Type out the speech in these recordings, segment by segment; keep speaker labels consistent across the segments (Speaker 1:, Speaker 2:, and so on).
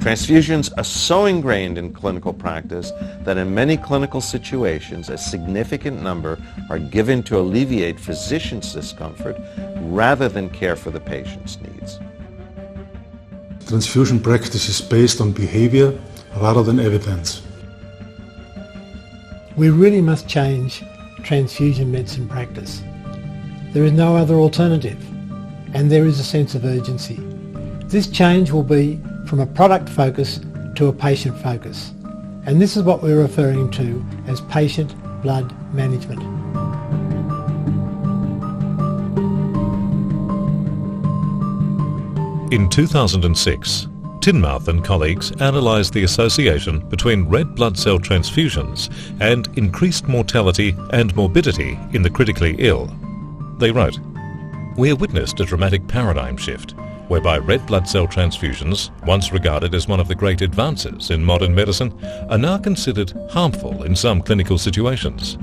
Speaker 1: Transfusions are so ingrained in clinical practice that in many clinical situations a significant number are given to alleviate physicians' discomfort rather than care for the patient's needs.
Speaker 2: Transfusion practice is based on behavior rather than evidence.
Speaker 3: We really must change transfusion medicine practice. There is no other alternative, and there is a sense of urgency. This change will be from a product focus to a patient focus, and this is what we're referring to as patient blood management.
Speaker 4: In 2006, Tinmouth and colleagues analysed the association between red blood cell transfusions and increased mortality and morbidity in the critically ill. They wrote, "We have witnessed a dramatic paradigm shift whereby red blood cell transfusions, once regarded as one of the great advances in modern medicine, are now considered harmful in some clinical situations."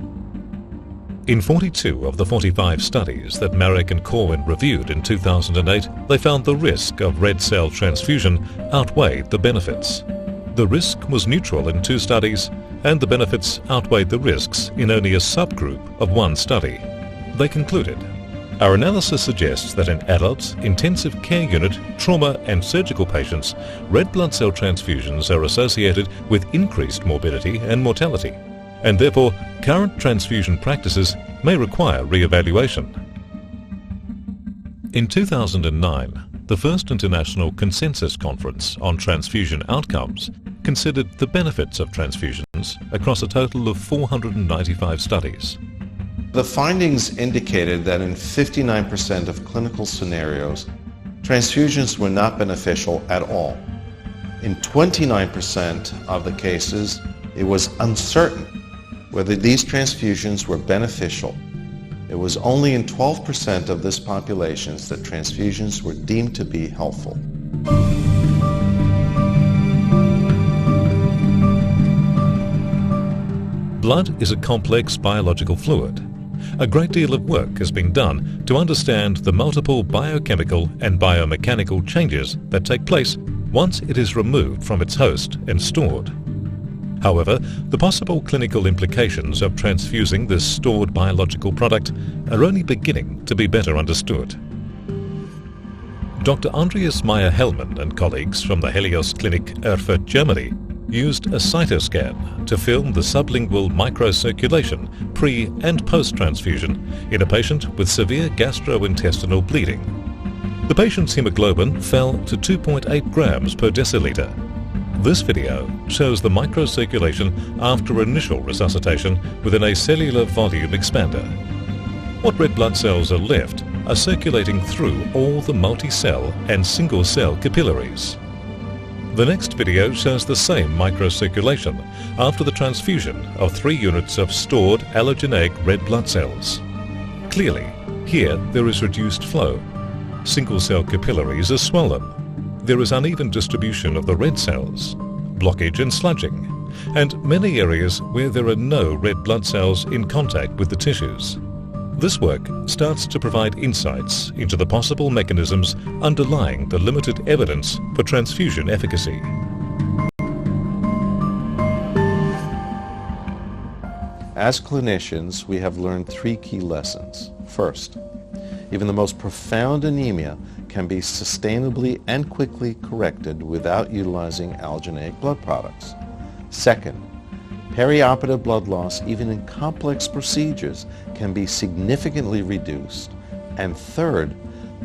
Speaker 4: In 42 of the 45 studies that Marek and Corwin reviewed in 2008, they found the risk of red cell transfusion outweighed the benefits. The risk was neutral in 2 studies, and the benefits outweighed the risks in only a subgroup of 1 study. They concluded, "Our analysis suggests that in adults, intensive care unit, trauma and surgical patients, red blood cell transfusions are associated with increased morbidity and mortality, and therefore current transfusion practices may require re-evaluation." In 2009, the first International Consensus Conference on Transfusion Outcomes considered the benefits of transfusions across a total of 495 studies.
Speaker 1: The findings indicated that in 59% of clinical scenarios, transfusions were not beneficial at all. In 29% of the cases, it was uncertain whether these transfusions were beneficial. It was only in 12% of this population that transfusions were deemed to be helpful.
Speaker 4: Blood is a complex biological fluid. A great deal of work has been done to understand the multiple biochemical and biomechanical changes that take place once it is removed from its host and stored. However, the possible clinical implications of transfusing this stored biological product are only beginning to be better understood. Dr. Andreas Meyer-Hellmann and colleagues from the Helios Clinic Erfurt, Germany, used a cytoscan to film the sublingual microcirculation pre- and post-transfusion in a patient with severe gastrointestinal bleeding. The patient's hemoglobin fell to 2.8 grams per deciliter. This video shows the microcirculation after initial resuscitation within a cellular volume expander. What red blood cells are left are circulating through all the multi-cell and single-cell capillaries. The next video shows the same microcirculation after the transfusion of 3 units of stored allogeneic red blood cells. Clearly, here there is reduced flow. Single-cell capillaries are swollen. There is uneven distribution of the red cells, blockage and sludging, and many areas where there are no red blood cells in contact with the tissues. This work starts to provide insights into the possible mechanisms underlying the limited evidence for transfusion efficacy.
Speaker 1: As clinicians, we have learned 3 key lessons. First, even the most profound anemia can be sustainably and quickly corrected without utilizing allogeneic blood products. Second, perioperative blood loss, even in complex procedures, can be significantly reduced. And third,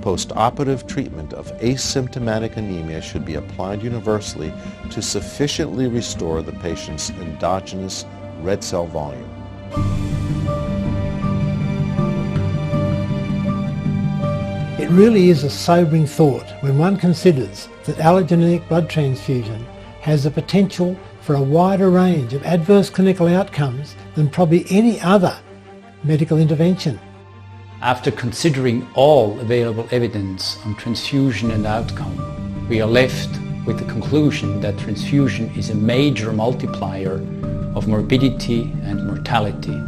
Speaker 1: post-operative treatment of asymptomatic anemia should be applied universally to sufficiently restore the patient's endogenous red cell volume.
Speaker 3: It really is a sobering thought when one considers that allogeneic blood transfusion has the potential for a wider range of adverse clinical outcomes than probably any other medical intervention.
Speaker 5: After considering all available evidence on transfusion and outcome, we are left with the conclusion that transfusion is a major multiplier of morbidity and mortality.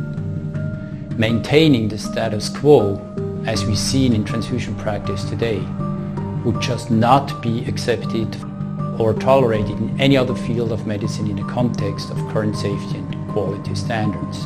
Speaker 5: Maintaining the status quo, as we see in transfusion practice today, would just not be accepted or tolerated in any other field of medicine in the context of current safety and quality standards.